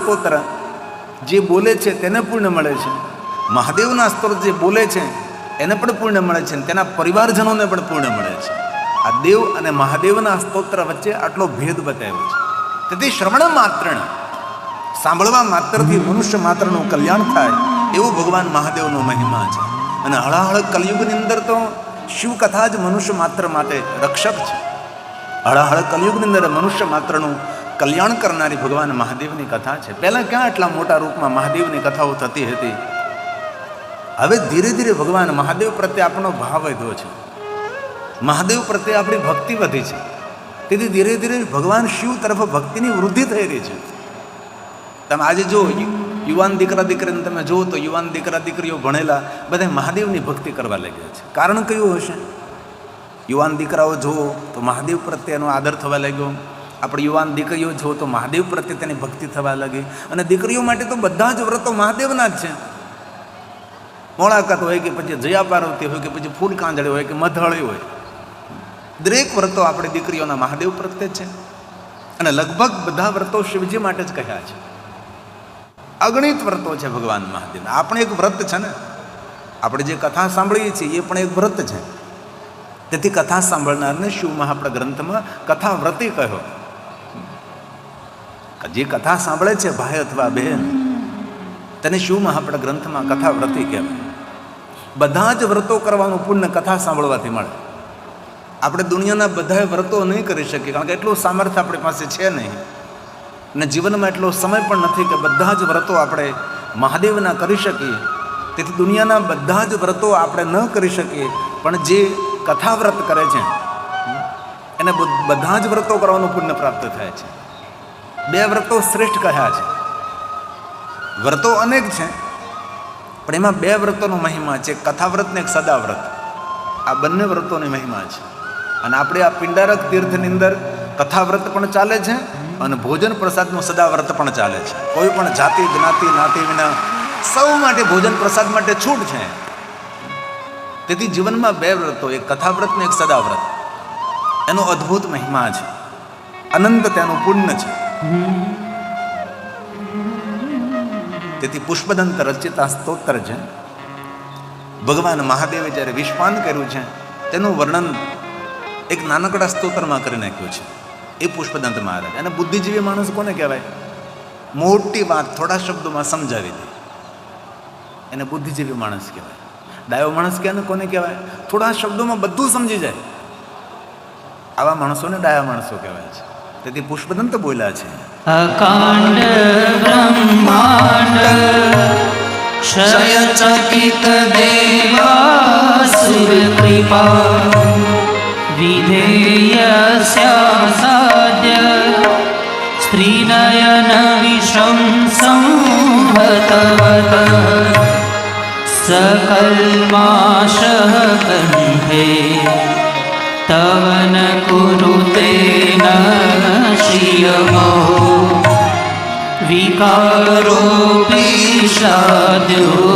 સ્તોત્ર જે બોલે છે તેને પુણ્ય મળે છે, મહાદેવના સ્તોત્ર જે બોલે છે એને પણ પુણ્ય મળે છે, અને તેના પરિવારજનોને પણ પુણ્ય મળે છે. આ દેવ અને મહાદેવના સ્તોત્ર વચ્ચે આટલો ભેદ બતાવ્યો છે. તેથી શ્રવણ માત્ર, સાંભળવા માત્રથી મનુષ્ય માત્રનું કલ્યાણ થાય એવું ભગવાન મહાદેવનો મહિમા છે. અને હળાહળ કલયુગની અંદર તો શિવ કથા જ મનુષ્ય માત્ર માટે રક્ષક છે. હળાહળ કલયુગની અંદર મનુષ્ય માત્રનું કલ્યાણ કરનારી ભગવાન મહાદેવની કથા છે. પહેલાં ક્યાં આટલા મોટા રૂપમાં મહાદેવની કથાઓ થતી હતી. હવે ધીરે ધીરે ભગવાન મહાદેવ પ્રત્યે આપણો ભાવ વધ્યો છે, મહાદેવ પ્રત્યે આપણી ભક્તિ વધી છે. તેથી ધીરે ધીરે ભગવાન શિવ તરફ ભક્તિની વૃદ્ધિ થઈ રહી છે. તમે આજે જો યુવાન દીકરા દીકરીને તમે જુઓ તો યુવાન દીકરા દીકરીઓ ભણેલા બધા મહાદેવની ભક્તિ કરવા લાગ્યા છે. કારણ કયું હશે? યુવાન દીકરાઓ જુઓ તો મહાદેવ પ્રત્યેનો આદર થવા લાગ્યો, આપણે યુવાન દીકરીઓ જુઓ તો મહાદેવ પ્રત્યે તેની ભક્તિ થવા લાગી. અને દીકરીઓ માટે તો બધા જ વ્રતો મહાદેવના જ છે. મોળાકત હોય કે પછી જયા પાર્વતી હોય કે પછી ફૂલ કાંજળી હોય કે મધળી હોય, દરેક વ્રતો આપણે દીકરીઓના મહાદેવ પ્રત્યે છે. અને લગભગ બધા વ્રતો શિવજી માટે જ કહ્યા છે. અગણિત વ્રતો છે ભગવાન મહાદેવના. આપણે એક વ્રત છે ને, આપણે જે કથા સાંભળીએ છીએ એ પણ એક વ્રત છે. તેથી કથા સાંભળનારને શિવ મહાપ્રદ ગ્રંથમાં કથા વ્રતી કહ્યો. જે કથા સાંભળે છે ભાઈ અથવા બહેન, તેને શિવ મહાપ્રદ ગ્રંથમાં કથા વ્રતી કહેવાય. બધા જ વ્રતો કરવાનું પુણ્ય કથા સાંભળવાથી મળે. આપણે દુનિયાના બધા વ્રતો નહીં કરી શકીએ, કારણ કે એટલું સામર્થ્ય આપણી પાસે છે નહીં, અને જીવનમાં એટલો સમય પણ નથી કે બધા જ વ્રતો આપણે મહાદેવના કરી શકીએ. તેથી દુનિયાના બધા જ વ્રતો આપણે ન કરી શકીએ, પણ જે કથા વ્રત કરે છે એને બધા જ વ્રતો કરવાનું પુણ્ય પ્રાપ્ત થાય છે. બે વ્રતો શ્રેષ્ઠ કહ્યા છે. વ્રતો અનેક છે, પણ એમાં બે વ્રતોનો મહિમા છે, એક કથાવ્રત ને એક સદાવ્રત. આ બંને વ્રતોની મહિમા છે. અને આપણે આ પિંડારક તીર્થની અંદર કથાવ્રત પણ ચાલે છે અને ભોજન પ્રસાદનું સદાવ્રત પણ ચાલે છે. કોઈ પણ જાતિ જ્ઞાતિ નાતિ વિના સૌ માટે ભોજન પ્રસાદ માટે છૂટ છે. તેથી જીવનમાં બે વ્રતો, એક કથાવ્રત ને એક સદાવ્રત, એનો અદ્ભુત મહિમા છે, અનંત તેનું પુણ્ય છે. તેથી પુષ્પદંત રચિતા સ્તોત્ર છે. ભગવાન મહાદેવે જ્યારે વિશ્વાન કર્યું છે તેનું વર્ણન એક નાનકડા સ્તોત્રમાં કરી નાખ્યું છે. એ પુષ્પદંત મહારાજ. અને બુદ્ધિજીવી માણસ કોને કહેવાય? મોટી વાત થોડા શબ્દોમાં સમજાવી દે એને બુદ્ધિજીવી માણસ કહેવાય. ડાયો માણસ કોને કહેવાય? થોડા શબ્દોમાં બધું સમજી જાય. આવા માણસોને ડાયા માણસો કહેવાય છે. તેથી પુષ્પદંત બોલ્યા છે, અકાંડ બ્રહ્માંડ ક્ષય ચકિત દેવાસુર કૃપા વિધેય સાધ્ય સ્ત્રીનયન વિષમ સંહતવત સકલ્માશ ગંધે તવન કુરુતે ન શ્રિયમો વિકારો વિષાદ્યો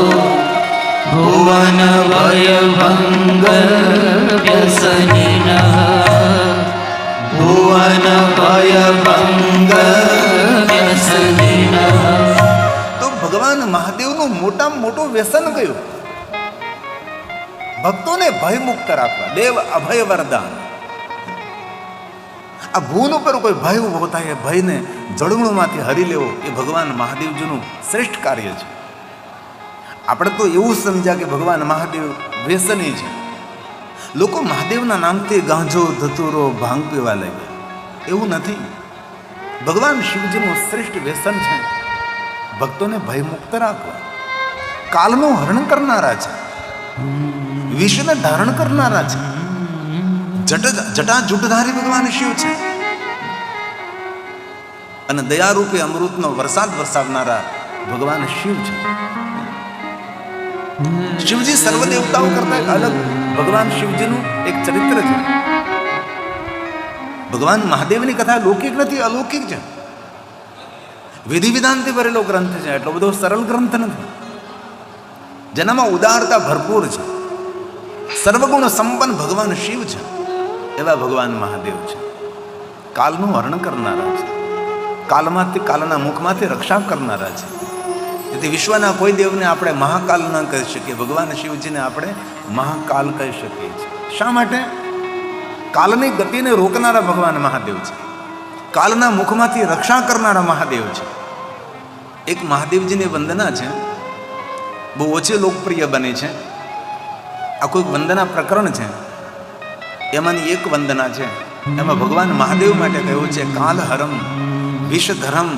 ભુવન વયભંગ વ્યસનિન ભુવન વયભંગ વ્યસનિન. તો ભગવાન મહાદેવનું મોટામાં મોટું વ્યસન કયું? ભક્તોને ભયમુક્ત રાખવા, દેવ અભય વરદાન. આ ભૂલ ઉપર કોઈ ભય ઉભો થાય, એ ભયને જળમૂળમાંથી હરી લેવો એ ભગવાન મહાદેવજીનું શ્રેષ્ઠ કાર્ય છે. આપણે તો એવું સમજ્યા કે ભગવાન મહાદેવ વ્યસની છે. લોકો મહાદેવના નામથી ગાંજો ધતુરો ભાંગ પીવા લાગ્યા. એવું નથી. ભગવાન શિવજીનું શ્રેષ્ઠ વ્યસન છે ભક્તોને ભયમુક્ત રાખવા. કાલનું હરણ કરનારા છે, વિશ્વને ધારણ કરનારા છે, જટા જૂટધારી ભગવાન શિવ છે. અને દયારૂપે અમૃતનો વરસાદ વરસાવનારા ભગવાન શિવ છે. શિવજી સર્વ દેવતાઓ કરતા એક અલગ ભગવાન શિવજીનું એક ચરિત્ર છે. ભગવાન મહાદેવની કથા લૌકિક નથી, અલૌકિક છે. વિધિ વિધાનથી ભરેલો ગ્રંથ છે. એટલો બધો સરળ ગ્રંથ નથી. જેનામાં ઉદારતા ભરપૂર છે. સર્વગુણ સંપન્ન ભગવાન શિવ છે. એવા ભગવાન મહાદેવ છે. કાલનું હરણ કરનારા છે. કાલના મુખમાંથી રક્ષા કરનારા છે. તેથી વિશ્વના કોઈ દેવને આપણે મહાકાલ ન કહી શકીએ, ભગવાન શિવજીને આપણે મહાકાલ કહી શકીએ છીએ. શા માટે? કાલની ગતિને રોકનારા ભગવાન મહાદેવ છે, કાલના મુખમાંથી રક્ષા કરનારા મહાદેવ છે. એક મહાદેવજીની વંદના છે, બહુ ઓછી લોકપ્રિય બની છે. આ કોઈ વંદના પ્રકરણ છે, એમાંની એક વંદના છે. એમાં ભગવાન મહાદેવ માટે કહ્યું છે, કાલહરમ વિષધરમ,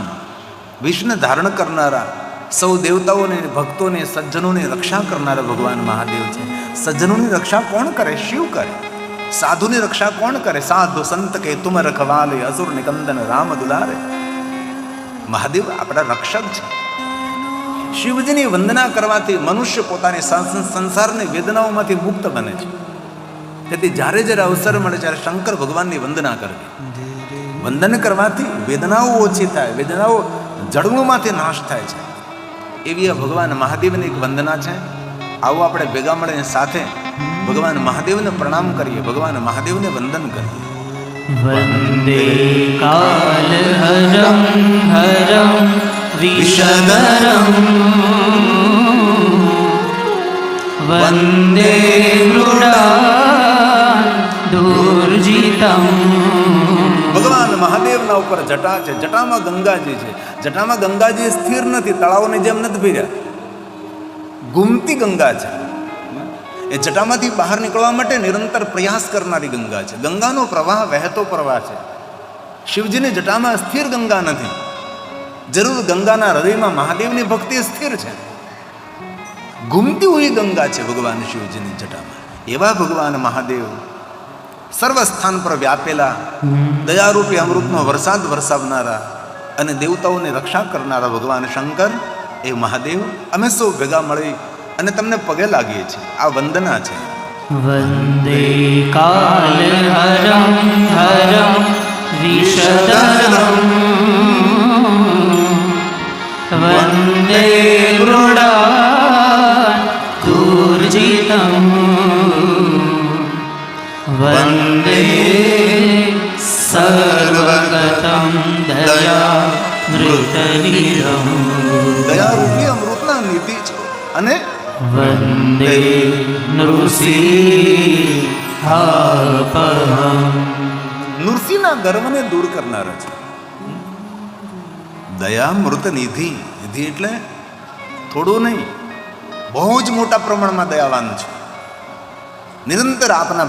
વિષને ધારણ કરનારા, સૌ દેવતાઓને, ભક્તોને, સજ્જનોની રક્ષા કરનારા ભગવાન મહાદેવ છે. સજ્જનોની રક્ષા કોણ કરે? શિવ કરે. સાધુની રક્ષા કોણ કરે? સાધુ સંત કે તુમ રખવાલે, અસુર નિકંદન રામ દુલારે. મહાદેવ આપણા રક્ષક છે. શિવજીની વંદના કરવાથી મનુષ્ય પોતાની સંસારની વેદનાઓમાંથી મુક્ત બને છે. તેથી જ્યારે જ્યારે અવસર મળે ત્યારે શંકર ભગવાનની વંદના કરવી. વંદન કરવાથી વેદનાઓ ઓછી થાય, વેદનાઓ જડોમાંથી નાશ થાય છે. એવી આ ભગવાન મહાદેવની એક વંદના છે. આવો આપણે ભેગા મળીને સાથે ભગવાન મહાદેવને પ્રણામ કરીએ, ભગવાન મહાદેવને વંદન કરીએ. વંદે કાલહરમ હરમ વિષધરમ, વંદે મૃડાન દુર્જિતમ. ભગવાન મહાદેવના ઉપર જટા છે, જટામાં ગંગાજી છે. જટામાં ગંગાજી સ્થિર નથી, તળાવની જેમ નથી ભર્યા, ઘૂમતી ગંગા છે. એ જટામાંથી બહાર નીકળવા માટે નિરંતર પ્રયાસ કરનારી ગંગા છે. ગંગાનો પ્રવાહ વહેતો પ્રવાહ છે. શિવજીની જટામાં સ્થિર ગંગા નથી. જરૂર ગંગાના હૃદયમાં મહાદેવની ભક્તિ સ્થિર છે. ઘૂમતી હુઈ ગંગા છે ભગવાન શિવજીની જટામાં. એવા ભગવાન મહાદેવ સર્વ સ્થાન પર વ્યાપેલા, દયારૂપી અમૃતનો વરસાદ વરસાવનારા અને દેવતાઓની રક્ષા કરનારા ભગવાન શંકર એ મહાદેવ અમે સૌ ભેગા મળી અને તમને પગે લાગીએ છીએ. આ વંદના છે. વંદે કાલહરમ હરમ વિષધરમ, વંદે મૃડાન દુર્જિતમ, વંદે સર્વગતમ દયામૃતનિધમ. દયારૂપી અમૃતના નિધિ છે. અને વંદે નૃસિંહાપહમ, નૃસિંહના ગર્વને દૂર કરનારા છે. દયામૃત નિધિ. નિધિ એટલે થોડું નહીં, બહુ જ મોટા પ્રમાણમાં દયાવાન છે. નિરંતર આપના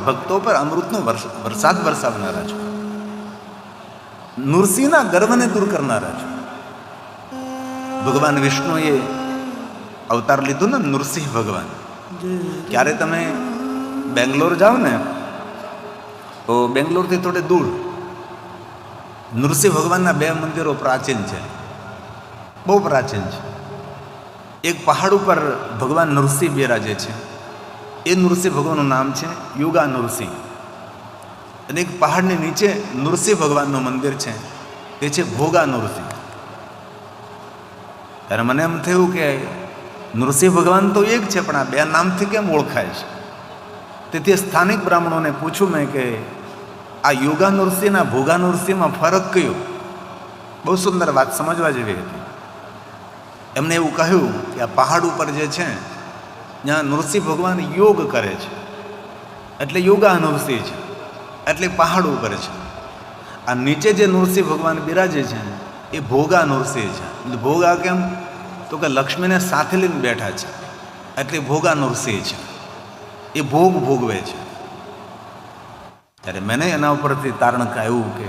ભક્તો પર અમૃતનો વરસાદ વરસાવનારા છે. નૃસિંહના ગર્વને દૂર કરનારા છે. ભગવાન વિષ્ણુએ અવતાર લીધું ને, નૃસિંહ ભગવાન. ક્યારે તમે બેંગ્લોર જાઓ ને તો બેંગ્લોરથી થોડે દૂર નૃસિંહ ભગવાનના 2 મંદિરો પ્રાચીન છે, બહુ પ્રાચીન છે. એક પહાડ ઉપર ભગવાન નૃસિંહ બિરાજે છે. એ નૃસિંહ ભગવાનનું નામ છે યુગા નૃસિંહ. અને એક પહાડની નીચે નૃસિંહ ભગવાનનું મંદિર છે, તે છે ભોગા નૃસિંહ. ત્યારે મને એમ થયું કે નૃસિંહ ભગવાન તો એક છે, પણ આ 2 નામથી કેમ ઓળખાય છે? તેથી સ્થાનિક બ્રાહ્મણોને પૂછ્યું મેં કે આ યોગા નૃસિંહના ભોગા નૃસિંહમાં ફરક કયો? બહુ સુંદર વાત, સમજવા જેવી હતી. એમને એવું કહ્યું કે આ પહાડ ઉપર જે છે ત્યાં નૃસિંહ ભગવાન યોગ કરે છે, એટલે યોગા નૃસિંહ છે, એટલે પહાડ ઉપર છે. આ નીચે જે નૃસિંહ ભગવાન બિરાજે છે એ ભોગા નૃસિંહ છે. એટલે ભોગા કેમ? તો કે લક્ષ્મીને સાથે લઈને બેઠા છે, એટલે ભોગા નૃસિંહ છે. એ ભોગ ભોગવે છે. ત્યારે મેં એના ઉપરથી તારણ કાઢ્યું કે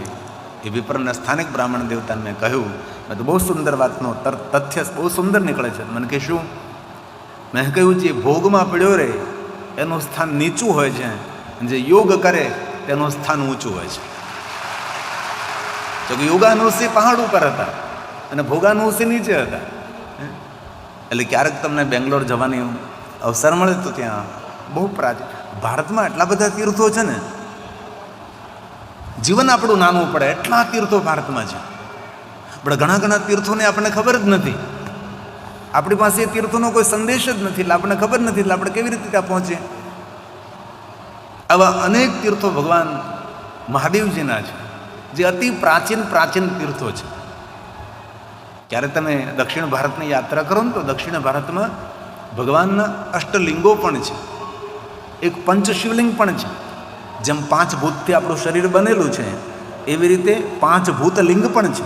એ વિપ્રના સ્થાનિક બ્રાહ્મણ દેવતાને મેં કહ્યું, મેં તો બહુ સુંદર વાતનો તથ્ય બહુ સુંદર નીકળે છે. મને કે શું? મેં કહ્યું જે ભોગમાં પડ્યો રહે એનું સ્થાન નીચું હોય છે, જે યોગ કરે તેનું સ્થાન ઊંચું હોય છે. તો કે યોગા નૃસિંહ પહાડ ઉપર હતા અને ભોગા નૃસિંહ નીચે હતા. એટલે ક્યારેક તમને બેંગ્લોર જવાની અવસર મળે તો ત્યાં બહુ પ્રાચીન, ભારતમાં એટલા બધા તીર્થો છે ને, જીવન આપણું નાનું પડે એટલા તીર્થો ભારતમાં છે. પણ ઘણા તીર્થોને આપણને ખબર જ નથી. આપણી પાસે એ તીર્થોનો કોઈ સંદેશ જ નથી, એટલે આપણને ખબર નથી, એટલે આપણે કેવી રીતે ત્યાં પહોંચીએ? આવા અનેક તીર્થો ભગવાન મહાદેવજીના છે. જે અતિ પ્રાચીન તીર્થો છે. ક્યારે તમે દક્ષિણ ભારતની યાત્રા કરો ને તો દક્ષિણ ભારતમાં ભગવાનના અષ્ટલિંગો પણ છે, એક પંચશિવલિંગ પણ છે. જેમ 5 ભૂતથી આપણું શરીર બનેલું છે એવી રીતે 5 ભૂતલિંગ પણ છે.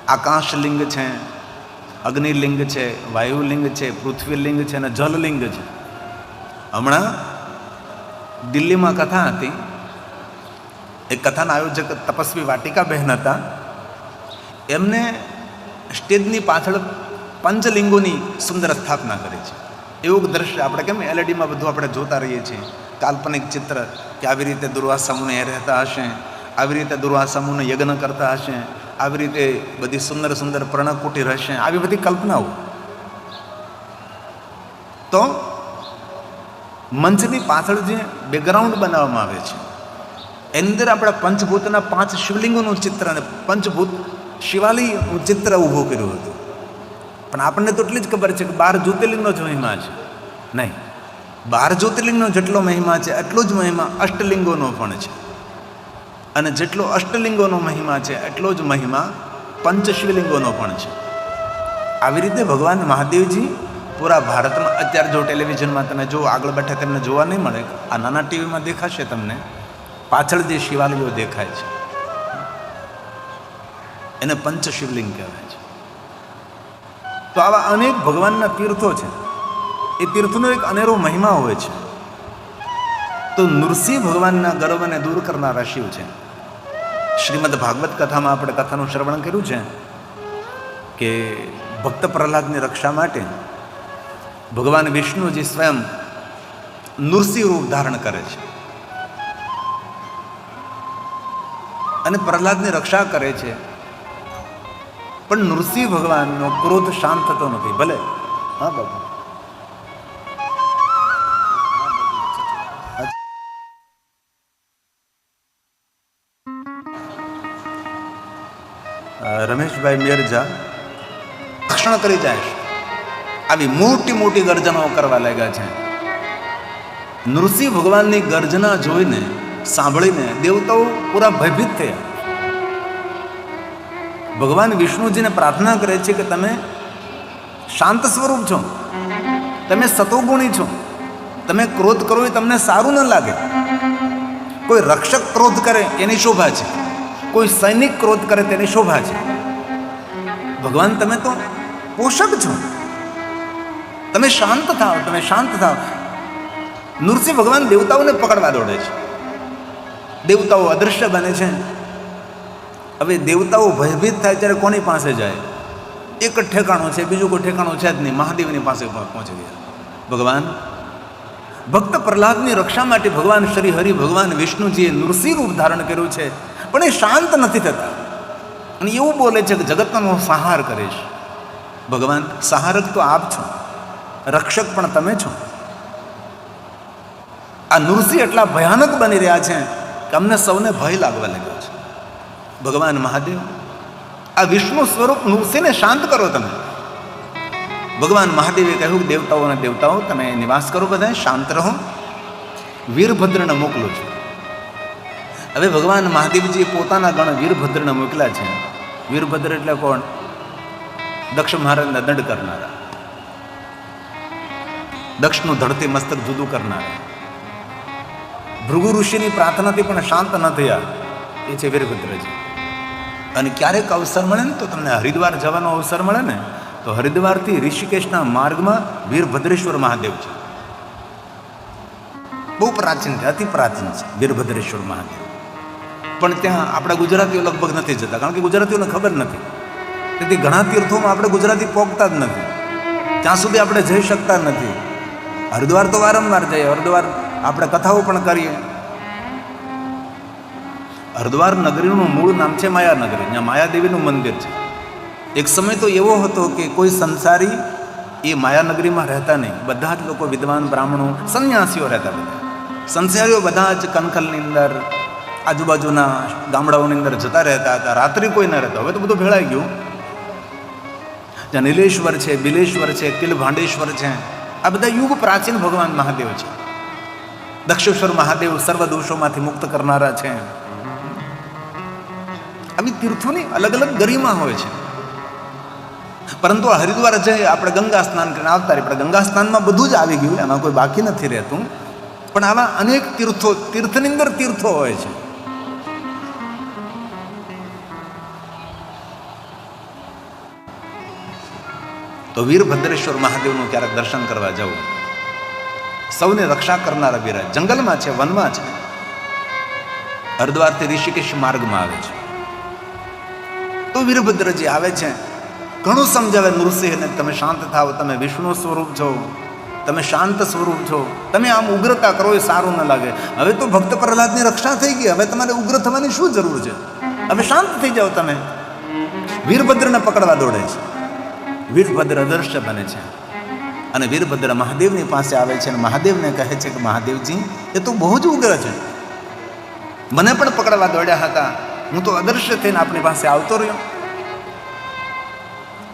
આકાશલિંગ છે, અગ્નિલિંગ છે, વાયુલિંગ છે, પૃથ્વીલિંગ છે અને જલલિંગ છે. હમણાં દિલ્હીમાં કથા હતી. એક કથાના આયોજક તપસ્વી વાટિકા બહેન હતા. એમને સ્ટેજની પાછળ પંચલિંગોની સુંદર સ્થાપના કરી છે. એવું દ્રશ્ય આપણે કેમ એલઈડીમાં બધું આપણે જોતા રહીએ છીએ, કાલ્પનિક ચિત્ર કે આવી રીતે દુર્વાસા મુનિ રહેતા હશે, આવી રીતે દુર્વાસા મુનિ યજ્ઞ કરતા હશે, આવી રીતે બધી સુંદર સુંદર પર્ણકુટીર હશે, આવી બધી કલ્પનાઓ. તો મંચની પાછળ જે બેકગ્રાઉન્ડ બનાવવામાં આવે છે એની અંદર આપણા પંચભૂતના 5 શિવલિંગોનું ચિત્ર અને પંચભૂત શિવાલયનું ચિત્ર ઊભું કર્યું હતું. પણ આપણને તો એટલી જ ખબર છે કે 12 જ્યોતિર્લિંગનો જ મહિમા છે. નહીં, 12 જ્યોતિર્લિંગનો જેટલો મહિમા છે એટલો જ મહિમા અષ્ટલિંગોનો પણ છે. અને જેટલો અષ્ટલિંગોનો મહિમા છે એટલો જ મહિમા પંચશિવલિંગોનો પણ છે. આવી રીતે ભગવાન મહાદેવજી પૂરા ભારતમાં, અત્યારે જો ટેલિવિઝનમાં તમે જો આગળ બેઠા તમને જોવા નહીં મળે, આ નાના ટીવીમાં દેખાશે તમને, પાછળ જે શિવાલયો દેખાય છે એને પંચશિવલિંગ કહેવાય છે. તો આવા અનેક ભગવાનના તીર્થો છે. એ તીર્થનો એક અનેરો મહિમા હોય છે. તો નૃસિંહ ભગવાનના ગર્વને દૂર કરનારા શિવ છે. શ્રીમદ ભાગવત કથામાં આપણે કથાનું શ્રવણ કર્યું છે કે ભક્ત પ્રહલાદની રક્ષા માટે ભગવાન વિષ્ણુજી સ્વયં નૃસિંહ રૂપ ધારણ કરે છે અને પ્રહલાદની રક્ષા કરે છે. પણ નૃસિંહ ભગવાનનો ક્રોધ શાંત થતો નથી. ભલે હા બાબા રમેશભાઈ મેરજા રક્ષણ કરી જાય છે. આવી મોટી મોટી ગર્જનાઓ કરવા લાગ્યા છે. નૃસિંહ ભગવાનની ગર્જના જોઈને, સાંભળીને દેવતાઓ પૂરા ભયભીત થયા. ભગવાન વિષ્ણુજીને પ્રાર્થના કરે છે કે તમે શાંત સ્વરૂપ છો, તમે સતોગુણી છો, તમે ક્રોધ કરો એ તમને સારું ન લાગે. કોઈ રક્ષક ક્રોધ કરે એની શોભા છે, કોઈ સૈનિક ક્રોધ કરે તેની શોભા છે. ભગવાન તમે તો પોષક છો, તમે શાંત થાઓ, તમે શાંત થાઓ. નૃસિંહ ભગવાન દેવતાઓને પકડવા દોડે છે. દેવતાઓ અદૃશ્ય બને છે. હવે દેવતાઓ ભયભીત થાય ત્યારે કોની પાસે જાય? એક જ ઠેકાણું છે, બીજું કોઈ ઠેકાણું છે જ નહીં. મહાદેવની પાસે પહોંચી ગયા ભગવાન. ભક્ત પ્રહલાદની રક્ષા માટે ભગવાન શ્રી હરિ, ભગવાન વિષ્ણુજીએ નૃસિંહ રૂપ ધારણ કર્યું છે. પણ એ શાંત નથી થતા અને એવું બોલે છે કે જગતનો સંહાર કરીશ. ભગવાન, સંહારક તો આપ છો, રક્ષક પણ તમે છો. આ નૃસિંહ એટલા ભયાનક બની રહ્યા છે કે અમને સૌને ભય લાગવા લાગ્યો છે. ભગવાન મહાદેવ, આ વિષ્ણુ સ્વરૂપ નૃસિંહને શાંત કરો તમે. ભગવાન મહાદેવે કહ્યું, દેવતાઓ તમે નિવાસ કરો, બધા શાંત રહો, વીરભદ્રને મોકલું છું. હવે ભગવાન મહાદેવજીએ પોતાના ગણ વીરભદ્રને મોકલ્યા છે. વીરભદ્ર એટલે કોણ? દક્ષ મહારાજના દંડ કરનારા, દક્ષનું ધડતી મસ્તક જુદું કરનારા, ભૃગુ ઋષિની પ્રાર્થનાથી પણ શાંત ન થયા, એ છે વીરભદ્રજી. અને ક્યારેક અવસર મળે ને તો તમને હરિદ્વાર જવાનો અવસર મળે ને તો હરિદ્વારથી ઋષિકેશના માર્ગમાં વીરભદ્રેશ્વર મહાદેવ છે. બહુ પ્રાચીન છે, અતિ પ્રાચીન છે વીરભદ્રેશ્વર મહાદેવ. પણ ત્યાં આપણા ગુજરાતીઓ લગભગ નથી જતા, કારણ કે ગુજરાતીઓને ખબર નથી. તેથી ઘણા તીર્થોમાં આપણે ગુજરાતી પહોંચતા જ નથી, ત્યાં સુધી આપણે જઈ શકતા નથી. હરિદ્વાર તો વારંવાર જઈએ, હરિદ્વાર આપણે કથાઓ પણ કરીએ. હરિદ્વાર નગરીનું મૂળ નામ છે માયાનગરી. ત્યાં માયાદેવીનું મંદિર છે. એક સમય તો એવો હતો કે કોઈ સંસારી એ માયાનગરીમાં રહેતા નહીં. બધા જ લોકો વિદ્વાન બ્રાહ્મણો, સંન્યાસીઓ રહેતા. બધા સંસારીઓ બધા જ કનખલની અંદર, આજુબાજુના ગામડાઓની અંદર જતા રહેતા હતા. રાત્રિ કોઈ ન રહેતા. હવે તો બધું ભેળાઈ ગયું. જ્યાં નીલેશ્વર છે, બિલેશ્વર છે, તિલભાંડેશ્વર છે, આ બધા યુગ પ્રાચીન ભગવાન મહાદેવ છે. દક્ષેશ્વર મહાદેવ સર્વ દોષોમાંથી મુક્ત કરનારા છે. આવી તીર્થોની અલગ અલગ ગરિમા હોય છે. પરંતુ હરિદ્વાર જઈ આપણે ગંગા સ્નાન કરીને આવતા રહીએ. આપણે ગંગા સ્નાનમાં બધું જ આવી ગયું, એમાં કોઈ બાકી નથી રહેતું. પણ આવા અનેક તીર્થો, તીર્થની અંદર તીર્થો હોય છે. તો વીરભદ્રેશ્વર મહાદેવનું ક્યારેક દર્શન કરવા જવું. સૌને રક્ષા કરનારા બિરાજ જંગલમાં છે, વનમાં છે. હરિદ્વારથી ઋષિકેશ માર્ગમાં આવે છે. તો વીરભદ્રજી આવે છે, ઘણું સમજાવે નૃસિંહને, તમે શાંત થાવ, તમે વિષ્ણુ સ્વરૂપ છો, તમે શાંત સ્વરૂપ છો, તમે આમ ઉગ્રતા કરો એ સારું ન લાગે. હવે તો ભક્ત પ્રહલાદની રક્ષા થઈ ગઈ, હવે તમારે ઉગ્ર થવાની શું જરૂર છે? હવે શાંત થઈ જાઓ તમે. વીરભદ્રને પકડવા દોડે છે. વીરભદ્ર અદૃશ્ય બને છે અને વીરભદ્ર મહાદેવની પાસે આવે છે અને મહાદેવને કહે છે કે મહાદેવજી, એ તો બહુ જ ઉગ્ર છે, મને પણ પકડવા દોડ્યા હતા, હું તો અદૃશ્ય થઈને આપની પાસે આવતો રહ્યો.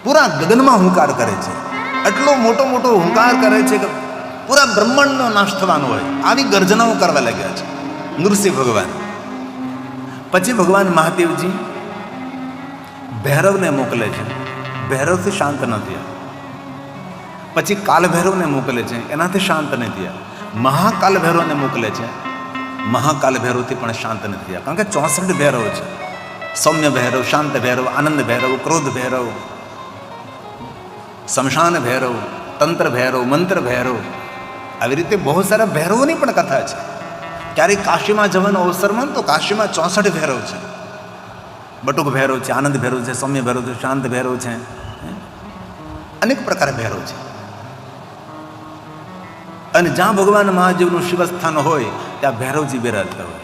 પૂરા ગગનમાં હુંકાર કરે છે, એટલો મોટો મોટો હુંકાર કરે છે કે પૂરા બ્રહ્માંડનો નાશ થવાનો હોય, આવી ગર્જનાઓ કરવા લાગ્યા છે નૃસિંહ ભગવાન. પછી ભગવાન મહાદેવજી ભૈરવને મોકલે છે, ભૈરવથી શાંત ન થયા. પછી કાલભૈરવને મોકલે છે, એનાથી શાંત નહીં થયા. મહાકાલ ભૈરવને મોકલે છે, મહાકાલ ભૈરવથી પણ શાંત નથી થયા. કારણ કે 64 ભૈરવ છે. સૌમ્ય ભૈરવ, શાંત ભૈરવ, આનંદ ભૈરવ, ક્રોધ ભૈરવ, શમશાન ભૈરવ, તંત્ર ભૈરવ, મંત્ર ભૈરવ, આવી રીતે બહુ સારા ભૈરવોની પણ કથા છે. ક્યારેક કાશીમાં જવાનો અવસર મળે તો કાશીમાં 64 ભૈરવ છે. બટુક ભૈરવ છે, આનંદ ભૈરવ છે, સૌમ્ય ભૈરવ છે, શાંત ભૈરવ છે, અનેક પ્રકાર ભૈરવ છે. અને જ્યાં ભગવાન મહાદેવનું શિવસ્થાન હોય ત્યાં ભૈરવજી બિરાજતા હોય.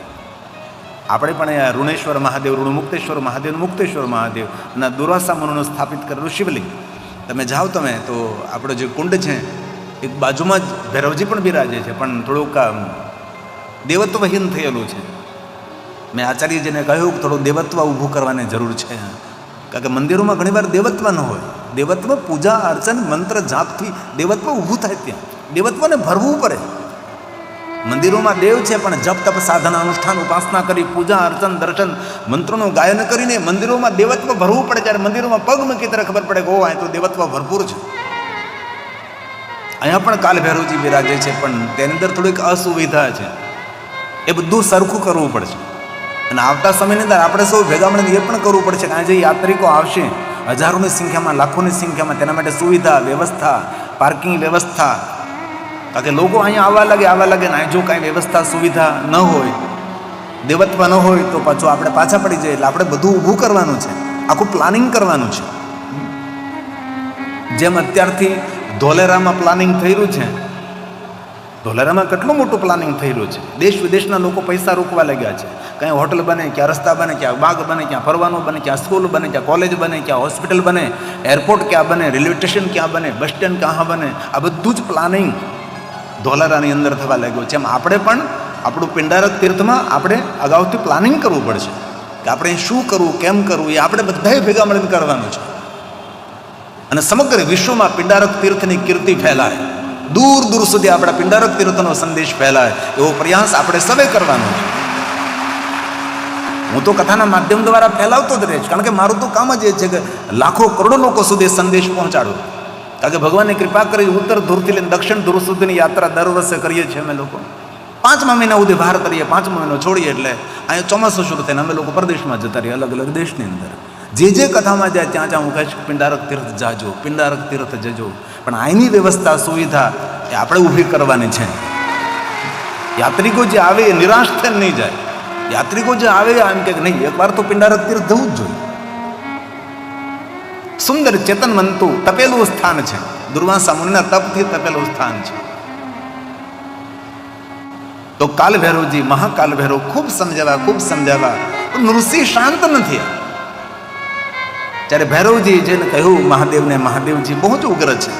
આપણે પણ અહીંયા ઋણેશ્વર મહાદેવ, ઋણમુક્તેશ્વર મહાદેવ, મુક્તેશ્વર મહાદેવ અને દુર્વાસા મુનિનું સ્થાપિત કરેલું શિવલિંગ તમે જાઓ તમે તો આપણો જે કુંડ છે એક બાજુમાં જ ભૈરવજી પણ બિરાજે છે, પણ થોડુંક દેવત્વહીન થયેલું છે. મેં આચાર્યજીને કહ્યું કે થોડું દેવત્વ ઊભું કરવાની જરૂર છે, કારણ કે મંદિરોમાં ઘણીવાર દેવત્વ ન હોય. દેવત્વ પૂજા અર્ચન મંત્ર જાપથી દેવત્વ ઊભું થાય. ત્યાં દેવત્વને ભરવું પડે. મંદિરોમાં દેવ છે પણ જપ તપ સાધના અનુષ્ઠાન ઉપાસના કરી પૂજા અર્ચન દર્શન મંત્રોનું ગાયન કરીને મંદિરોમાં દેવત્વ ભરવું પડે. જ્યારે મંદિરોમાં પગ મૂકી ત્યારે ખબર પડે કે ઓ અહીં તો દેવત્વ ભરપૂર છે. અહીંયા પણ કાલ ભૈરવજી બિરાજે છે, પણ તેની અંદર થોડીક અસુવિધા છે. એ બધું સરખું કરવું પડશે. અને આવતા સમયની અંદર આપણે સૌ ભેગા મળીને એ પણ કરવું પડશે કે આ જે યાત્રિકો આવશે હજારોની સંખ્યામાં, લાખોની સંખ્યામાં, તેના માટે સુવિધા, વ્યવસ્થા, પાર્કિંગ વ્યવસ્થા. કારણ કે લોકો અહીંયા આવવા લાગે ને અહીં જો કાંઈ વ્યવસ્થા સુવિધા ન હોય, દેવત્વ ન હોય તો પાછું આપણે પાછા પડી જઈએ. એટલે આપણે બધું ઊભું કરવાનું છે, આખું પ્લાનિંગ કરવાનું છે. જેમ અત્યારથી ધોલેરામાં પ્લાનિંગ થઈ રહ્યું છે, ધોલેરામાં કેટલું મોટું પ્લાનિંગ થઈ રહ્યું છે. દેશ વિદેશના લોકો પૈસા રોકવા લાગ્યા છે. ક્યાં હોટલ બને, ક્યાં રસ્તા બને, ક્યાં બાગ બને, ક્યાં ફરવાનું બને, ક્યાં સ્કૂલ બને, ક્યાં કોલેજ બને, ક્યાં હોસ્પિટલ બને, એરપોર્ટ ક્યાં બને, રેલવે સ્ટેશન ક્યાં બને, બસ સ્ટેન્ડ ક્યાં બને, આ બધું જ પ્લાનિંગ ધોલેરાની અંદર થવા લાગ્યું છે. એમ આપણે પણ આપણું પિંડારક તીર્થમાં આપણે અગાઉથી પ્લાનિંગ કરવું પડશે કે આપણે શું કરવું, કેમ કરવું, એ આપણે બધાએ ભેગા મળીને કરવાનું છે. અને સમગ્ર વિશ્વમાં પિંડારક તીર્થની કીર્તિ ફેલાય, દૂર દૂર સુધી આપણા પિંડારક તીર્થનો સંદેશ ફેલાય, એવો પ્રયાસ આપણે સૌએ કરવાનો છે. હું તો કથાના માધ્યમ દ્વારા ફેલાવતો જ રહીશ, કારણ કે મારું તો કામ જ એ છે કે લાખો કરોડો લોકો સુધી સંદેશ પહોંચાડું. કારણ કે ભગવાનની કૃપા કરી ઉત્તર ધ્રુવથી લઈને દક્ષિણ ધ્રુવ સુધીની યાત્રા દર વર્ષે કરીએ છીએ અમે લોકો. 5મા મહિના સુધી બહાર કરીએ, 5મો મહિનો છોડીએ એટલે અહીંયા ચોમાસું શરૂ થઈને અમે લોકો પરદેશમાં જતા રહીએ, અલગ અલગ દેશની અંદર. જે કથામાં જાય ત્યાં હું કહીશ પિંડારક તીર્થ જાજો, પિંડારક તીર્થ જજો. પણ અહીંની વ્યવસ્થા સુવિધા એ આપણે ઊભી કરવાની છે. યાત્રિકો જે આવે એ નિરાશ થઈને નહીં જાય. યાત્રિકો જે આવે એમ કે નહીં, એકવાર તો પિંડારક તીર્થ જવું જ જોઈએ. સુંદર ચેતનવંતું તપેલું સ્થાન છે, દુર્વાસા મુનિના તપથી તપેલું સ્થાન છે. તો કાલ ભૈરવજી, મહાકાલ ભૈરવ ખૂબ સમજાવ્યા, નૃસિંહ શાંત નથી. ત્યારે ભૈરવજી જેને કહ્યું મહાદેવને, મહાદેવજી બહુ જ ઉગ્ર છે,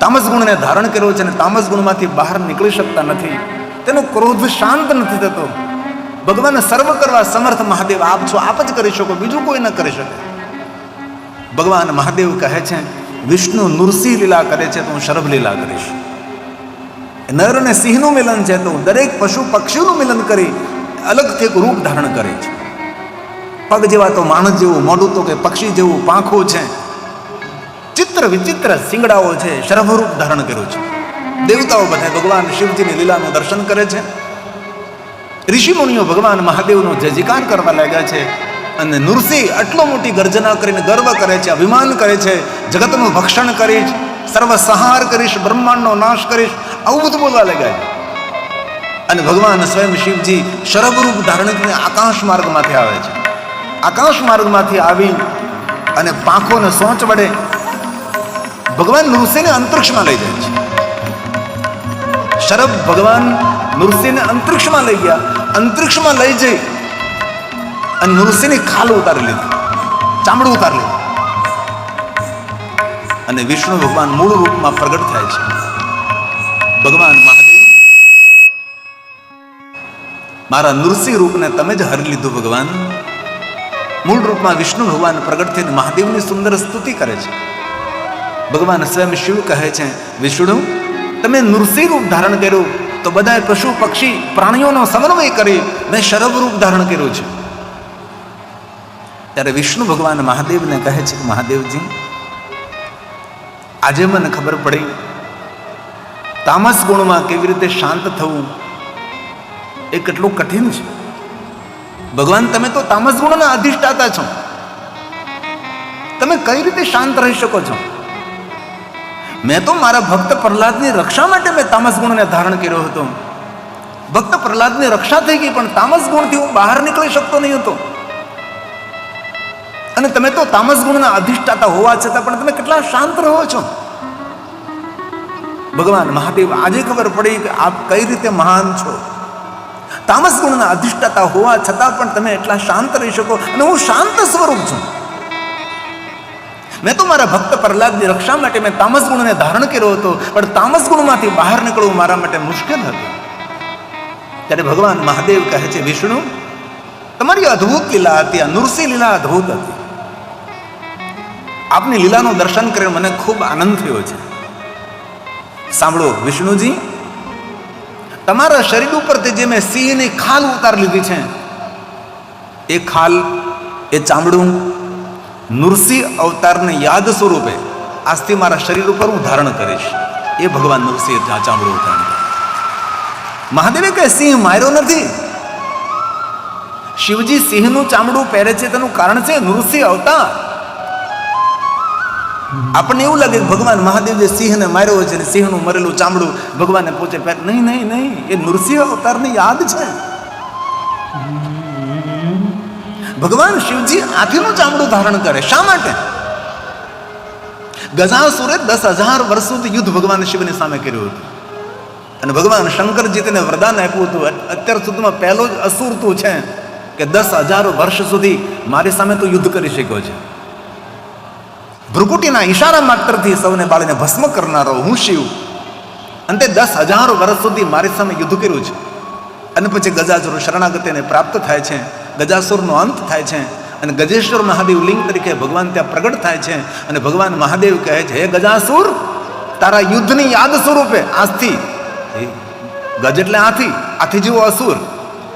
તામસ ગુણને ધારણ કર્યો છે અને તામસ ગુણમાંથી બહાર નીકળી શકતા નથી, તેનો ક્રોધ શાંત નથી થતો. ભગવાન સર્વ કરવા સમર્થ મહાદેવ આપ છો, આપ જ કરી શકો, બીજું કોઈ ન કરી શકે. ભગવાન મહાદેવ કહે છે વિષ્ણુ નૃસિંહ લીલા કરે છે તો હું શરભ લીલા કરીશ. નર અને સિંહનું મિલન છે તો દરેક પશુ પક્ષીઓનું મિલન કરી અલગથી એક રૂપ ધારણ કરે છે. પગ જેવા તો માણસ જેવું, મોઢું તો કે પક્ષી જેવું, પાંખો છે, ચિત્ર વિચિત્ર શિંગડાઓ છે, શરભરૂપ ધારણ કર્યું છે. દેવતાઓ બધા ભગવાન શિવજીની લીલાનું દર્શન કરે છે. ઋષિ મુનિઓ ભગવાન મહાદેવનો જય જયકાર કરવા લાગ્યા છે. અને નૃસિંહ આટલો મોટી ગર્જના કરીને ગર્વ કરે છે, અભિમાન કરે છે, જગતનું ભક્ષણ કરીશ, સર્વસંહાર કરીશ, બ્રહ્માંડનો નાશ કરીશ, આવું બધું બોલવા લાગ્યા છે. અને ભગવાન સ્વયં શિવજી શરભરૂપ ધારણ કરીને આકાશ માર્ગમાંથી આવે છે. આકાશ માર્ગમાંથી આવી અને પાંખો અને સોંચ વડે ભગવાન નૃસિંહને અંતરિક્ષમાં લઈ જાય છે. શરભ ભગવાન નૃસિંહને અંતરિક્ષમાં લઈ ગયા. અંતરિક્ષમાં લઈ જઈ અને નૃસિંહની ખાલ ઉતારી લીધી, ચામડું ઉતારી લીધું. અને વિષ્ણુ ભગવાન મૂળ રૂપમાં પ્રગટ થાય છે. ભગવાન મહાદેવ, મારા નૃસિંહ રૂપને તમે જ હરી લીધું. ભગવાન મૂળ રૂપમાં વિષ્ણુ ભગવાન પ્રગટ થઈને મહાદેવની સુંદર સ્તુતિ કરે છે. ભગવાન સ્વયં શિવ કહે છે, વિષ્ણુ તમે નૃસિંહ રૂપ ધારણ કર્યું તો બધા પશુ પક્ષી પ્રાણીઓનો સમન્વય કરી મેં શરભ રૂપ ધારણ કર્યું છે. ત્યારે વિષ્ણુ ભગવાન મહાદેવને કહે છે કે મહાદેવજી, આજે મને ખબર પડી તામસ ગુણમાં કેવી રીતે શાંત થવું એ કેટલું કઠિન છે. ભગવાન તમે તો તામસ ગુણના અધિષ્ઠાતા છો, તમે કઈ રીતે શાંત રહી શકો છો? મેં તો મારા ભક્ત પ્રહલાદની રક્ષા માટે મેં તામસ ગુણને ધારણ કર્યો હતો. ભક્ત પ્રહલાદની રક્ષા થઈ ગઈ, પણ તામસ ગુણથી હું બહાર નીકળી શકતો નહીં હતો. અને તમે તો તામસ ગુણના અધિષ્ઠાતા હોવા છતાં પણ તમે કેટલા શાંત રહો છો. ભગવાન મહાદેવ આજે ખબર પડી કે આપ કઈ રીતે મહાન છો. તામસ ગુણના અધિષ્ઠાતા હોવા છતાં પણ તમે એટલા શાંત રહી શકો, અને હું શાંત સ્વરૂપ છું. મેં તો મારા ભક્ત પ્રહલાદની રક્ષા માટે મેં તામસ ગુણને ધારણ કર્યો હતો, પણ તામસ ગુણમાંથી બહાર નીકળવું મારા માટે મુશ્કેલ હતું. ત્યારે ભગવાન મહાદેવ કહે છે, વિષ્ણુ તમારી અદ્ભુત લીલા હતી, આ નૃસિંહ લીલા અદ્ભુત હતી. આપની લીલાનું દર્શન કરીને મને ખૂબ આનંદ થયો છે. સાંભળો વિષ્ણુજી, તમારા શરીર ઉપરથી જે મેં સિંહની ખાલ ઉતારી લીધી છે, એ ખાલ, એ ચામડું નૃસિંહ અવતારને યાદ સ્વરૂપે આજથી મારા શરીર ઉપર હું ધારણ કરીશ. એ ભગવાન નૃસિંહ ચામડું ઉતાર્યું. મહાદેવે કહે સિંહ માર્યો નથી. શિવજી સિંહનું ચામડું પહેરે છે તેનું કારણ છે નૃસિંહ અવતાર. આપણને એવું લાગે કે ભગવાન મહાદેવ જે સિંહને માર્યો છે ને સિંહનું મરેલું ચામડું ભગવાનને પૂછે, નહીં નહીં નહીં, એ નૃસિંહ અવતારની યાદ છે. ભગવાન શિવજી હાથીનું ચામડું ધારણ કરે. શા માટે? ગજાસુરે 10,000 વર્ષ સુધી યુદ્ધ ભગવાન શિવની સામે કર્યું હતું. અને ભગવાન શંકરજી તેને વરદાન આપ્યું હતું, અત્યાર સુધીમાં પહેલો જ અસુર તું છે કે 10,000 વર્ષ સુધી મારી સામે તું યુદ્ધ કરી શક્યો છે. ભ્રુકુટીના ઈશારા માત્રથી સૌને બાળીને ભસ્મ કરનારો હું શિવ, અંતે 10,000 વર્ષ સુધી મારી સામે યુદ્ધ કર્યું છે. અને પછી ગજાસુર શરણાગતિને પ્રાપ્ત થાય છે, ગજાસુરનો અંત થાય છે, અને ગજેશ્વર મહાદેવ લિંગ તરીકે ભગવાન ત્યાં પ્રગટ થાય છે. અને ભગવાન મહાદેવ કહે છે, હે ગજાસુર, તારા યુદ્ધની યાદ સ્વરૂપે આજથી, ગજ એટલે હાથી, હાથી જેવો અસુર,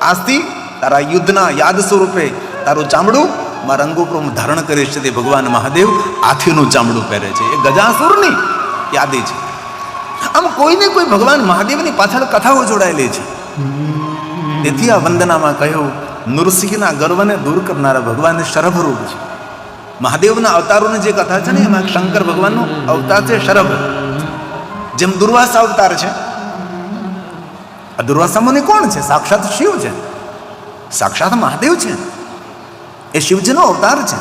આજથી તારા યુદ્ધના યાદ સ્વરૂપે તારું ચામડું મારા અંગ ઉપર હું ધારણ કરીશ. તે ભગવાન મહાદેવ હાથીનું ચામડું પહેરે છે. એ ગજાસુરની યાદી છે. આમ કોઈને કોઈ ભગવાન મહાદેવની પાછળ કથાઓ જોડાયેલી છે. તેથી આ વંદનામાં કહ્યું, નૃસિંહના ગર્વને દૂર કરનારા ભગવાન શરભરૂપ છે. મહાદેવના અવતારોની જે કથા છે ને, એમાં શંકર ભગવાનનો અવતાર છે શરભ. જેમ દુર્વાસા અવતાર છે. આ દુર્વાસા મુનિ કોણ છે? સાક્ષાત શિવ છે, સાક્ષાત મહાદેવ છે. એ શિવજીનો અવતાર છે.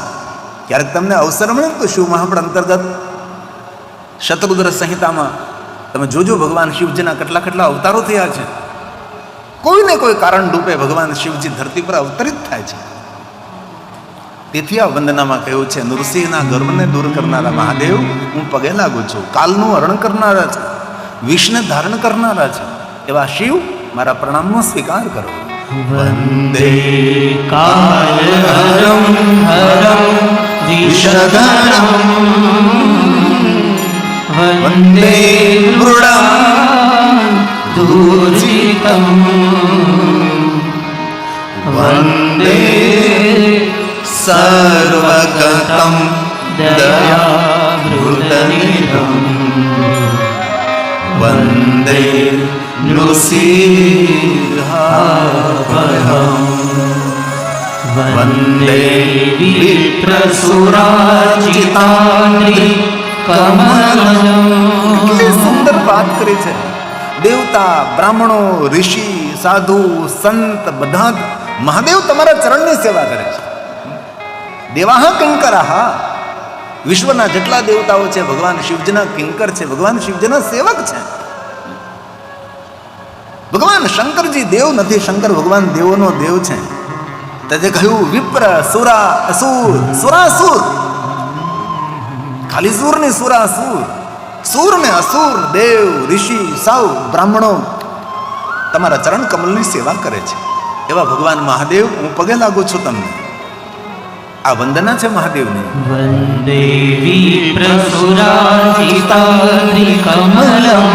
ક્યારેક તમને અવસર મળે તો શિવ મહાપુરાણ અંતર્ગત શતરુદ્ર સંહિતામાં તમે જોજો ભગવાન શિવજીના કેટલા કેટલા અવતારો થયા છે. કોઈને કોઈ કારણ રૂપે ભગવાન શિવજી ધરતી પર અવતરિત થાય છે. તેથી આ વંદનામાં કહ્યું છે, નૃસિંહના ગર્વને દૂર કરનારા મહાદેવ હું પગે લાગુ છું. કાલનું હરણ કરનારા છે, વિષને ધારણ કરનારા છે, એવા શિવ મારા પ્રણામનો સ્વીકાર કરો. વંદે કાલહરં હરં વિષધરં વંદે મૃડાં દૂષિતં વંદે સર્વગતમ દયામૃતનિધમ વંદે નૃસિંહાભયમ વંદે વિપ્રસુરાજિતાંદ્રિ કેટલી સુંદર વાત કરી છે. દેવતા, બ્રાહ્મણો, ઋષિ, સાધુ, સંત બધા જ મહાદેવ તમારા ચરણની સેવા કરે છે. દેવાહ કિંકરાહ, વિશ્વના જેટલા દેવતાઓ છે ભગવાન શિવજીના કિંકર છે, ભગવાન શિવજીના સેવક છે. ભગવાન શંકરજી દેવ નથી, શંકર ભગવાન દેવોનો દેવ છે. તે કહ્યું વિપ્ર, સુરા, અસુર, સુરાસુર, ખાલી સુર ને સુરાસુર, સુર ને અસુર, દેવ, ઋષિ, સૌ બ્રાહ્મણો તમારા ચરણ કમલની સેવા કરે છે. એવા ભગવાન મહાદેવ હું પગે લાગુ છું તમને. આ વંદના છે મહાદેવની. વંદે વિપ્રસુરાજિતાંદ્રિ કમલમ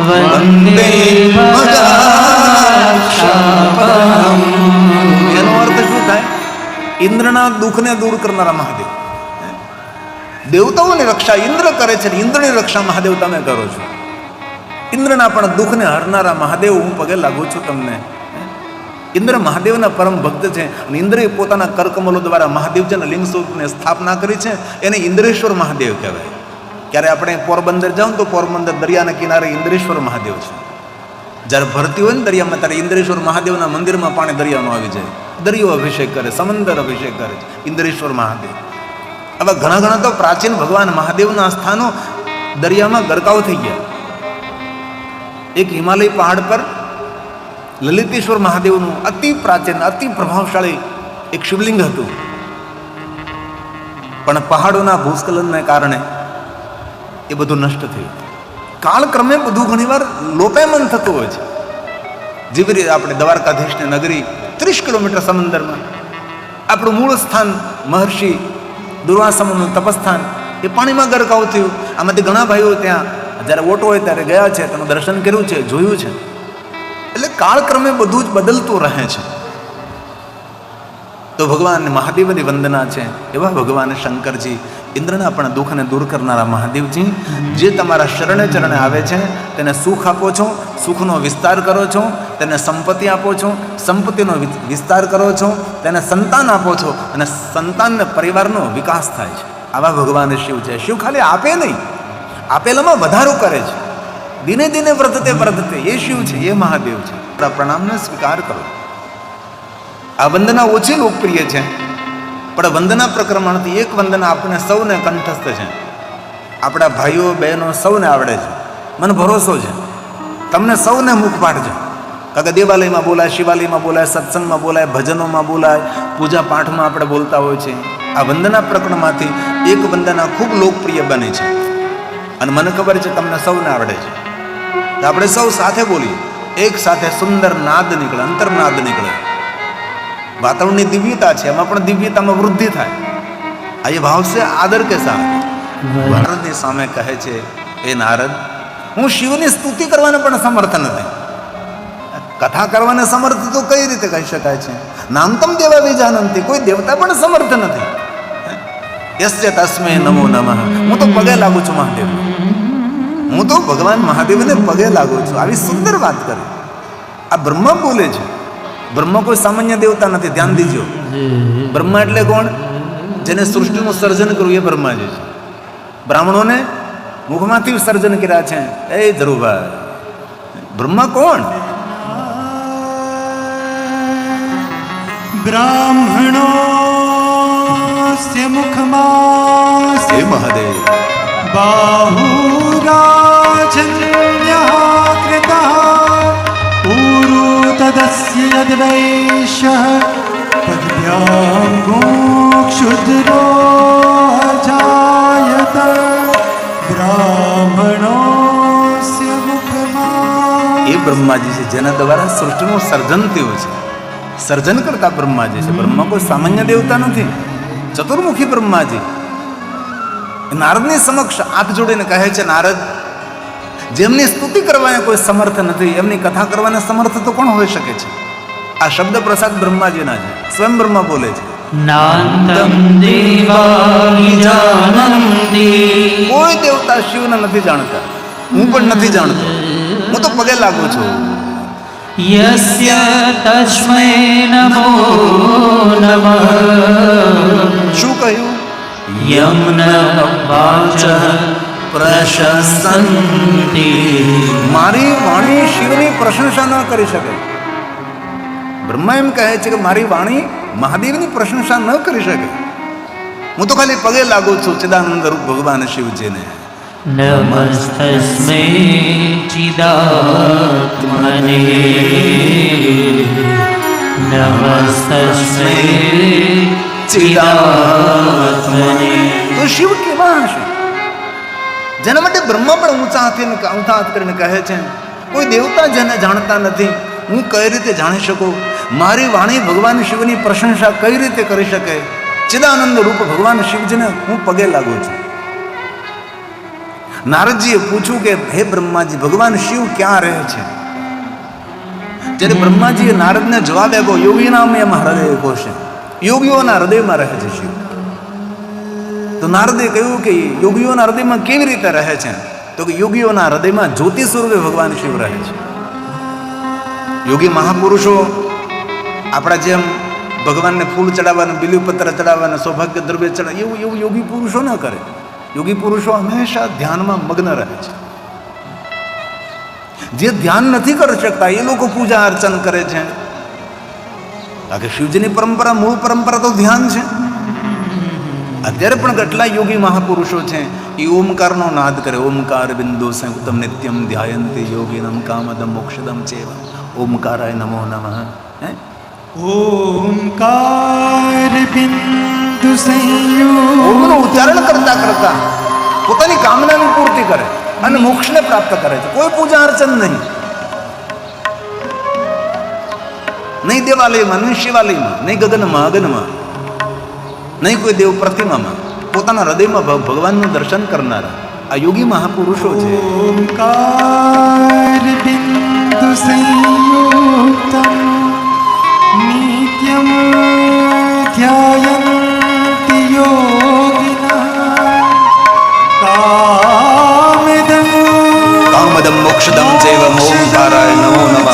વંદે મદાક્ષાપહમ. એનો અર્થ શું થાય? ઇન્દ્રના દુઃખને દૂર કરનારા મહાદેવ. દેવતાઓની રક્ષા ઇન્દ્ર કરે છે, ઇન્દ્રની રક્ષા મહાદેવ તમે કરો છો. ઇન્દ્રના પણ દુઃખને હરનારા મહાદેવ હું પગે લાગુ છું તમને. ઇન્દ્ર મહાદેવના પરમ ભક્ત છે અને ઇન્દ્રે પોતાના કરકમલો દ્વારા મહાદેવજીના લિંગ સ્વરૂપને સ્થાપના કરી છે. એને ઇન્દ્રેશ્વર મહાદેવ કહેવાય. ક્યારે આપણે પોરબંદર જાઓ ને તો પોરબંદર દરિયાના કિનારે ઇન્દ્રેશ્વર મહાદેવ છે. જ્યારે ભરતી હોય ને દરિયામાં ત્યારે ઇન્દ્રેશ્વર મહાદેવના મંદિરમાં પાણી દરિયામાં આવી જાય, દરિયો અભિષેક કરે, સમંદર અભિષેક કરે છે ઇન્દ્રેશ્વર મહાદેવ. હવે ઘણા ઘણા તો પ્રાચીન ભગવાન મહાદેવના સ્થાનો દરિયામાં ગરકાવ થઈ ગયા. એક હિમાલય પહાડ પર લલિતેશ્વર મહાદેવનું અતિ પ્રાચીન અતિ પ્રભાવશાળી એક શિવલિંગ હતું, પણ પહાડોના ભૂસ્ખલનને કારણે એ બધું નષ્ટ થયું. કાળક્રમે બધું ઘણીવાર લોપાયમાન થતું હોય છે. જેવી રીતે આપણે દ્વારકાધીશની નગરી 30 કિલોમીટર સમંદરમાં, આપણું મૂળ સ્થાન મહર્ષિ દુર્વાસાનું તપસ્થાન એ પાણીમાં ગરકાવ થયું. આમાંથી ઘણા ભાઈઓ ત્યાં જ્યારે ઓટો હોય ત્યારે ગયા છે, તેનું દર્શન કર્યું છે, જોયું છે. એટલે કાળક્રમે બધું જ બદલતું રહે છે. તો ભગવાન મહાદેવની વંદના છે. એવા ભગવાન શંકરજી, ઇન્દ્રના પણ દુઃખને દૂર કરનારા મહાદેવજી, જે તમારા શરણે ચરણે આવે છે તેને સુખ આપો છો, સુખનો વિસ્તાર કરો છો, તેને સંપત્તિ આપો છો, સંપત્તિનો વિસ્તાર કરો છો, તેને સંતાન આપો છો અને સંતાનને પરિવારનો વિકાસ થાય છે. આવા ભગવાન શિવ છે. શિવ ખાલી આપે નહીં, આપેલામાં વધારો કરે છે. દિને દિને વર્ધતે વર્ધતે એ શિવ છે, એ મહાદેવ છે. પ્રણામને સ્વીકાર કરો. આ વંદના ઓછી લોકપ્રિય છે, પણ વંદના પ્રકરણથી એક વંદના આપણે સૌને કંઠસ્થ છે. આપણા ભાઈઓ બહેનો સૌને આવડે છે, મને ભરોસો છે. તમને સૌને મુખપાઠ છે. કારણ કે દેવાલયમાં બોલાય, શિવાલયમાં બોલાય, સત્સંગમાં બોલાય, ભજનોમાં બોલાય, પૂજા પાઠમાં આપણે બોલતા હોય છે. આ વંદના પ્રકરણમાંથી એક વંદના ખૂબ લોકપ્રિય બને છે અને મને ખબર છે તમને સૌને આવડે છે. તો આપણે સૌ સાથે બોલીએ, એક સાથે સુંદર નાદ નીકળે, અંતરનાદ નીકળે. વાતાવરણની દિવ્યતા છે, એમાં પણ દિવ્યતામાં વૃદ્ધિ થાય. આ એ ભાવ છે આદર કે સાથ. નારદની સામે કહે છે, એ નારદ, હું શિવની સ્તુતિ કરવાને પણ સમર્થ નથી. કથા કરવાને સમર્થ તો કઈ રીતે કહી શકાય છે? નામતમ દેવા વિજાનંતી, કોઈ દેવતા પણ સમર્થ નથી. યસ્ય તસ્મે નમો નમઃ. હું તો પગે લાગુ છું મહાદેવ, હું તો ભગવાન મહાદેવને પગે લાગુ છું. આવી સુંદર વાત કરી. આ બ્રહ્મા બોલે છે. બ્રહ્મા કોઈ સામાન્ય દેવતા નથી, ધ્યાન દીજો. બ્રહ્મા એટલે કોણ? જેને સૃષ્ટિનું સર્જન કર્યું એ બ્રહ્માજી છે. બ્રાહ્મણોને મુખમાંથી સર્જન કર્યા છે. એ ધરુભાઈ, બ્રહ્મા કોણ? બ્રાહ્મણોસ્ય મુખમાસ્ય મહાદેવ બાહુરાજન્યઃ કૃતઃ ઉરુ તદસ્ય યદ્વૈશ્યઃ પદ્ભ્યાંગો ક્ષુદ્રો અજાયત બ્રાહ્મણોસ્ય મુખમાં. એ બ્રહ્માજી છે જેના દ્વારા સૃષ્ટિનું સર્જન થયું છે. સર્જન કરતા બ્રહ્માજી છે. બ્રહ્મા કોઈ સામાન્ય દેવતા નથી, ચતુર્મુખી બ્રહ્માજી. નારદની સમક્ષ હાથ જોડીને કહે છે, નારદ, જેમની સ્તુતિ કરવાને કોઈ સમર્થ નથી, એમની કથા કરવાને સમર્થ તો કોણ હોઈ શકે છે? આ શબ્દ પ્રસાદ બ્રહ્માજીના છે, સ્વયં બ્રહ્મા બોલે છે. નાંતં દેવાનિ જાનન્તિ. કોઈ દેવતા શિવને નથી જાણતા, હું પણ નથી જાણતો, હું તો પગે લાગુ છું. યસ્ય તસ્મૈ નમો નમઃ. શું કહ્યું? યમ ન વાચઃ પ્રશસ્સન્તિ. મારી વાણી શિવની પ્રશંસા ન કરી શકે. બ્રહ્મા એમ કહે છે કે મારી વાણી મહાદેવની પ્રશંસા ન કરી શકે. હું તો ખાલી પગે લાગુ છું ચિદાનંદ રૂપ ભગવાન શિવજીને. નમસ્તસ્મૈ ચિદાત્મને. નમસ્તસ્મૈ ચિદાત્મને. તો શિવ કેવા હશે? જેના માટે બ્રહ્મા પણ ઊંચા હાથ કરીને કહે છે, કોઈ દેવતા જેને જાણતા નથી, હું કઈ રીતે જાણી શકું? મારી વાણી ભગવાન શિવની પ્રશંસા કઈ રીતે કરી શકે? ચિદાનંદ રૂપ ભગવાન શિવજીને હું પગે લાગુ છું. નારદજીએ પૂછ્યું કે હે બ્રહ્માજી, ભગવાન શિવ ક્યાં રહે છે? જ્યારે બ્રહ્માજીએ નારદને જવાબ આપ્યો, યોગીનામ એમ હૃદય કોશે, યોગીઓના હૃદયમાં રહે છે શિવ. તો નારદે કહ્યું કે યોગીઓના હૃદયમાં કેવી રીતે રહે છે? તો કે યોગીઓના હૃદયમાં જ્યોતિ સ્વરૂપે ભગવાન શિવ રહે છે. યોગી મહાપુરુષો આપણા જેમ ભગવાનને ફૂલ ચડાવવાનું, બિલીપત્ર ચડાવવાનું, સૌભાગ્ય દ્રવ્ય ચડાવ એવું યોગી પુરુષો ન કરે. યોગી પુરુષો હંમેશા ધ્યાનમાં મગ્ન રહે છે. જે ધ્યાન નથી કરી શકતા એ લોકો પૂજા અર્ચન કરે છે. કારણ કે શિવજીની પરંપરા, મૂળ પરંપરા તો ધ્યાન છે. અત્યારે પણ કેટલા યોગી મહાપુરુષો છે એ ઓમકારનો નાદ કરે. ઓમકાર બિંદુ સંયુક્તમ નિત્યમ ધ્યાયંતિ યોગીનમ કામદમ મોક્ષદમ ચેવ. ઓમકારાય નમો નમઃ. ઓમકાર બિંદુ સંયુક્ત. ઓમનું ઉચ્ચારણ કરતા કરતા પોતાની કામનાની પૂર્તિ કરે અને મોક્ષને પ્રાપ્ત કરે છે. કોઈ પૂજા અર્ચન નહીં, નહીં દેવાલયમાં, નહીં શિવાલયમાં, નહીં ગગનમાં અગનમાં, નહીં કોઈ દેવ પ્રતિમામાં. પોતાના હૃદયમાં ભગવાનનું દર્શન કરનારા આ યોગી મહાપુરુષો છે. ઓમકાર બિંદુ સંયુક્તમ નિત્યમ ધ્યાયન્તિ યોગિનઃ કામદમ મોક્ષદમ ચૈવ ઓમકારાય નમો નમઃ.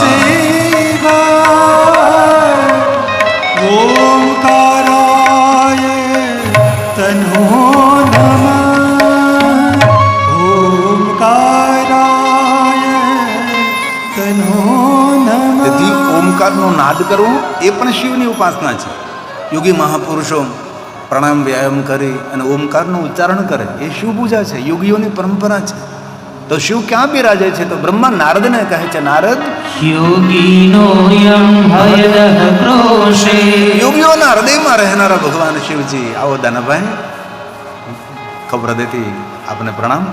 ઓમકારાય તનો નમઃ. ઓમકારાય તનો નમઃ. તેથી ઓમકારનો નાદ કરવો એ પણ શિવની ઉપાસના છે. યોગી મહાપુરુષો પ્રાણાયામ વ્યાયામ કરી અને ઓમકારનું ઉચ્ચારણ કરે એ શિવ પૂજા છે, યોગીઓની પરંપરા છે. તો શિવ ક્યાં બિરાજે છે? તો બ્રહ્મા નારદને કહે છે, નારદ, યોગીનો યમ ભયદઃ ક્રોશે. યોગીઓના હૃદયમાં રહેનારા ભગવાન શિવજી. આવો દાનાભાઈ, ખૂબ હૃદયથી આપને પ્રણામ.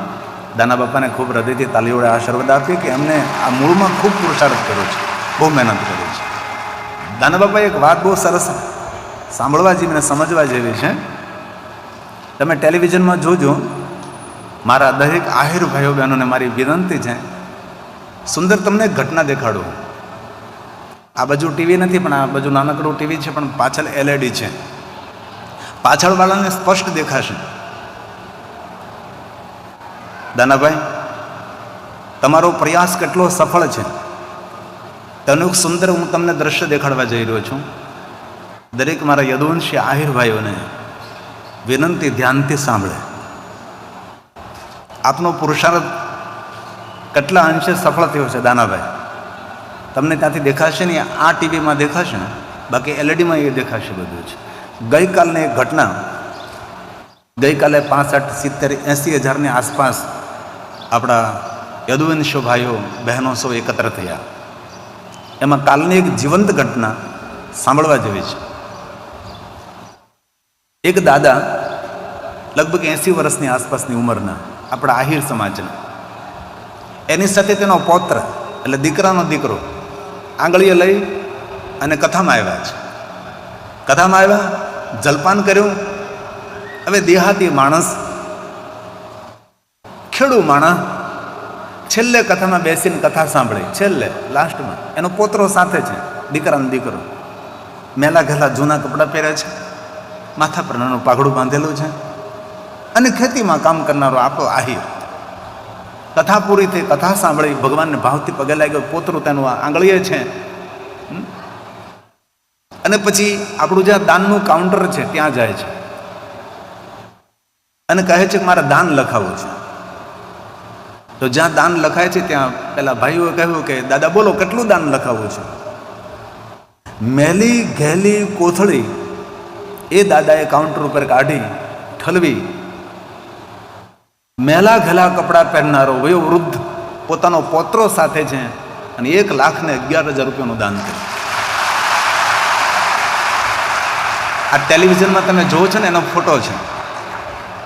દાના બાપાને ખૂબ હૃદયથી તાલીઓડે આશીર્વાદ આપીએ કે અમને આ મૂળમાં ખૂબ પુરુષાર્થ કર્યો છે, બહુ મહેનત કરી છે. દાના બાપાએ એક વાત બહુ સરસ સાંભળવા જેવી અને સમજવા જેવી છે. તમે ટેલિવિઝનમાં જોજો. મારા દરેક આહિર ભાઈઓ બહેનોને મારી વિનંતી છે, સુંદર તમને એક ઘટના દેખાડું. આ બાજુ ટીવી નથી, પણ આ બાજુ નાનકડું ટીવી છે, પણ પાછળ LED છે. પાછળવાળાને સ્પષ્ટ દેખાશે. દાનાભાઈ, તમારો પ્રયાસ કેટલો સફળ છે તેનું એક સુંદર હું તમને દ્રશ્ય દેખાડવા જઈ રહ્યો છું. દરેક મારા યદુવંશી આહિર ભાઈઓને વિનંતી, ધ્યાનથી સાંભળે. આપનો પુરુષાર્થ કેટલા અંશે સફળ થયો છે દાનાભાઈ, તમને ત્યાંથી દેખાશે નહીં. આ ટીવીમાં દેખાશે ને, બાકી LEDમાં એ દેખાશે બધું જ. ગઈકાલની એક ઘટના, ગઈકાલે 65, 70, 80 હજારની આસપાસ આપણા યદુવંશો ભાઈઓ બહેનો સૌ એકત્ર થયા. એમાં કાલની એક જીવંત ઘટના સાંભળવા જેવી છે. એક દાદા લગભગ 80 વર્ષની આસપાસની ઉંમરના, આપણા આહિર સમાજના, એની સાથે તેનો પૌત્ર એટલે દીકરાનો દીકરો આંગળીએ લઈ અને કથામાં આવ્યા છે. કથામાં આવ્યા, જલપાન કર્યું. હવે દેહાતી માણસ, ખેડૂ માણસ છેલ્લે કથામાં બેસીને કથા સાંભળે. છેલ્લે લાસ્ટમાં એનો પોતરો સાથે છે. દીકરા અને દીકરો મેલા ઘેલા જૂના કપડાં પહેર્યા છે, માથા પર નાનું પાઘડું બાંધેલું છે અને ખેતીમાં કામ કરનારો આપણો આહિર. કથા પૂરી થઈ, કથા સાંભળી, ભગવાનને ભાવથી પગે લાગ્યો, પોતરું તેનું આંગળીએ છે. અને પછી આપણું જ્યાં દાનનું કાઉન્ટર છે ત્યાં જાય છે અને કહે છે કે મારે દાન લખાવવું છે. તો જ્યાં દાન લખાય છે ત્યાં પેલા ભાઈઓએ કહ્યું કે દાદા બોલો કેટલું દાન લખાવવું છે. મેલી ઘેલી કોથળી એ દાદાએ કાઉન્ટર ઉપર કાઢી ઠલવી. મેલા ઘેલા કપડાં પહેરનારો વયો વૃદ્ધ પોતાનો પોત્રો સાથે છે અને 1,11,000 રૂપિયાનું દાન કર્યું. આ ટેલિવિઝનમાં તમે જોવો છો ને એનો ફોટો છે,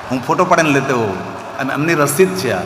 હું ફોટો પાડીને લેતો હોઉં અને એમની રસીદ છે આ.